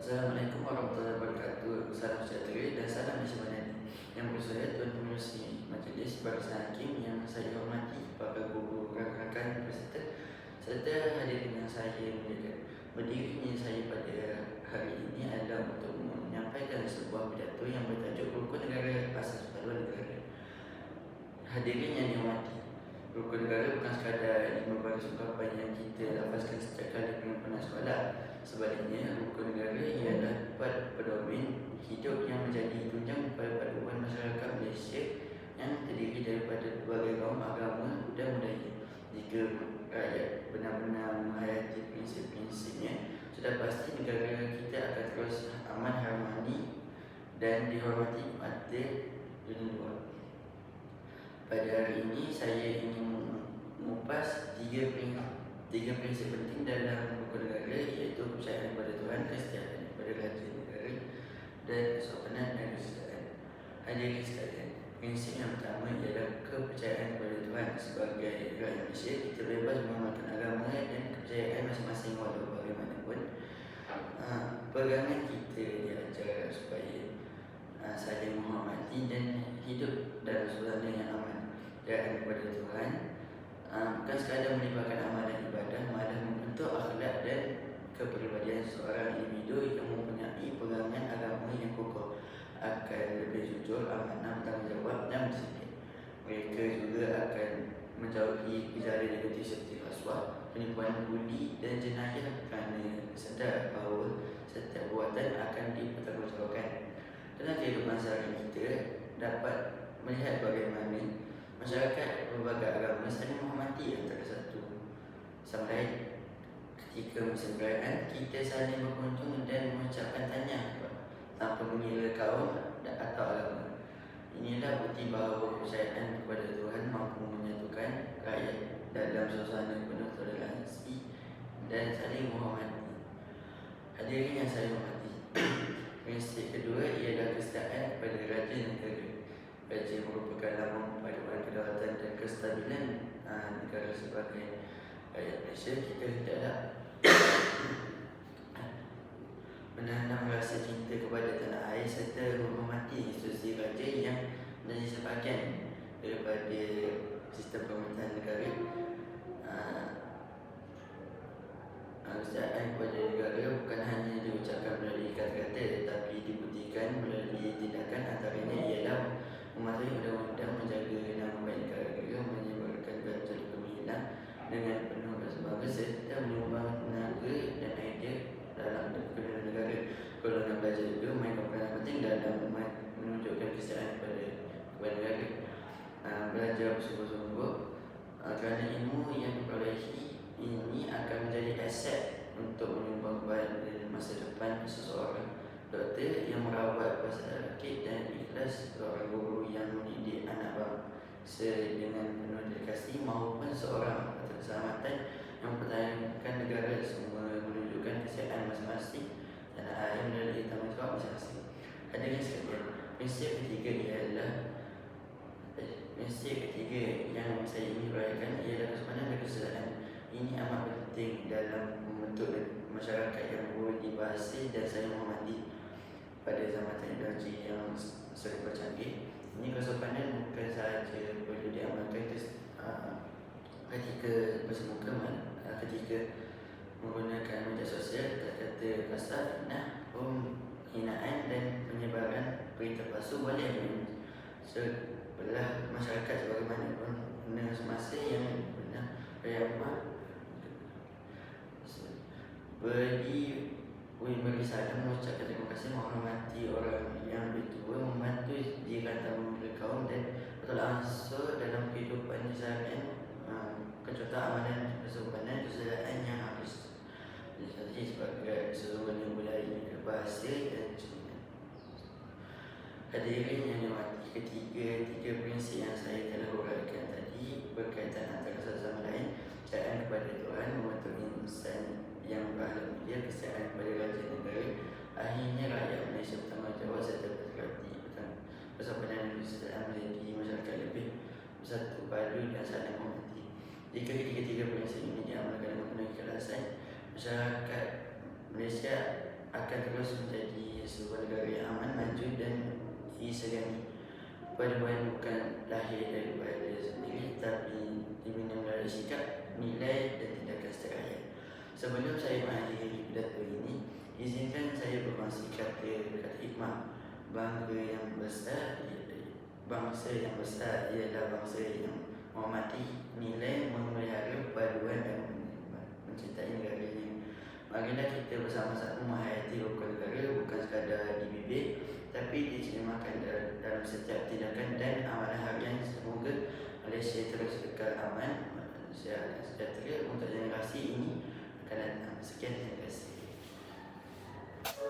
Assalamualaikum warahmatullahi wabarakatuh. Salam sejahtera dan salam Islamani. Yang bersaya Tuan Pengerusi Majlis Barisan Hakim yang saya hormati, para guru, rakan-rakan peserta serta hadirin yang saya muliakan. Berdirinya saya pada hari ini adalah untuk menyampaikan sebuah pidato yang bertajuk Rukun Negara Asas Paduan Negara. Hadirin yang dihormati, rukun negara bukan sekadar 5 baris ungkapan yang kita lafazkan setiap kali pernah sekolah. Sebaliknya, rukun negara ialah pedoman hidup yang menjadi tunjang perpaduan masyarakat Malaysia yang terdiri daripada berbagai kaum, agama dan budaya. Jika rakyat benar-benar menghayati prinsip-prinsipnya, sudah pasti negara kita akan terus aman, harmoni dan dihormati adil dunia luar. Pada hari ini saya ingin mengupas tiga prinsip penting dalam rukun negara, iaitu kepercayaan kepada Tuhan, kesetiaan kepada raja negara dan kesopanan dan kesetaraan. Hadirin sekalian, prinsip yang pertama ialah kepercayaan kepada Tuhan. Sebagai rakyat Malaysia, kita bebas mengamalkan agama dan kepercayaan masing-masing walau bagaimanapun. Pegangan kita diajar supaya saling menghormati dan hidup dalam suasana yang aman. Dan kepada Tuhan bukan sekadar melibatkan amalan ibadah, malah membentuk akhlak dan kepribadian seorang individu yang mempunyai pegangan agama yang kokoh, akan lebih jujur, amanah, bertanggungjawab dan disiplin. Mereka juga akan menjauhi gejala negatif seperti rasuah, penipuan, budi dan jenayah kerana sedar bahawa setiap buatan akan dipertanggungjawabkan. Dalam kehidupan sehari kita dapat melihat bagaimana masyarakat berbagai agama saling menghormati antara satu sama lain. Ketika musim perayaan, kita saling berkunjung dan mengucapkan tahniah tanpa mengira kaum atau agama. Inilah bukti bahawa kepercayaan kepada Tuhan mampu menyatukan rakyat dalam suasana penuh toleransi dan saling menghormati. Hadirin yang saya hormati, prinsip kedua ialah kesetiaan kepada raja negara. Raja merupakan lambang paduan kedaulatan dan kestabilan negara. Sebagai rakyat Malaysia, kita hendaklah menanam rasa cinta kepada tanah air serta menghormati institusi raja yang menjadi sebahagian daripada sistem pemerintahan negara. Kesetiaan kepada negara bukan hanya diucapkan melalui kata-kata, tetapi dibuktikan melalui tindakan. Antaranya ialah mematuhi undang-undang, menjaga nama baik negara, menyebarkan ganjil gemilang dengan penuh rasa bangga serta menyumbang tenaga dan idea dalam kedua negara. Golongan belajar juga memainkan peranan penting dalam menunjukkan kesetiaan kepada negara. Belajar bersungguh-sungguh kerana ilmu yang diperolehi ini akan menjadi aset untuk menyumbang kepada masa depan seseorang. Doktor yang merawat pesakit dan ikhlas, seorang guru yang mendidik anak bangsa dengan penuh dedikasi, maupun seorang keselamatan yang mempertahankan negara, semua menunjukkan kesetiaan masing-masing tanah air melalui tanggungjawab masing-masing. Hadirin sekalian, prinsip ketiga yang saya ingin uraikan ialah kesopanan dan kesetaraan. Ini amat penting dalam membentuk masyarakat yang berbudi bahasa dan saling menghormati. Pada zaman teknologi yang serba canggih ini, kesopanan bukan sahaja perlu diamalkan ketika bersemuka, ketika menggunakan media sosial. Kata-kata kasar, fitnah, penghinaan dan penyebaran berita palsu boleh sebelah masyarakat sebagaimana benar semasa yang benar beri salam, mengucapkan terima kasih, menghormati orang yang lebih tua, membantu jiran tamu kaum dan bertolak ansur dalam kehidupan seharian. Contoh amalan kesopanan, kesetaraan yang harus jadi sebagai sesungguhnya budaya, bahasa dan cerita. Hadirin yang dihormati, tiga prinsip yang saya telah uraikan tadi berkaitan antara satu sama lain. Kepercayaan kepada Tuhan, membentuk insan yang berakhlak mulia, kesetiaan kepada raja negara. Akhirnya rakyat Malaysia bertanggungjawab serta berhati kesopanan dan kesetiaan menjadi masyarakat lebih bersatu padu dan saling menghormati. Jika ketiga-tiga prinsip ini diamalkan dengan penuh ikhlasan, masyarakat Malaysia akan akan terus menjadi sebuah negara yang aman, maju dan disegani. Perubahan bukan lahir daripada diri sendiri, tapi dibina melalui sikap, nilai dan tindakan setiap rakyat. Sebelum saya mengakhiri pidato ini, izinkan saya berkongsi kata hikmah. Bangsa yang besar ialah bangsa yang menghormati, nilai, memelihara paduan dan mencintai negaranya. Marilah kita bersama-sama menghayati rukun negara bukan sekadar di bibir, tapi diterjemahkan dalam setiap tindakan dan amalan harian. Semoga Malaysia terus kekal aman, sejahtera untuk generasi ini akan datang. Sekian, terima kasih.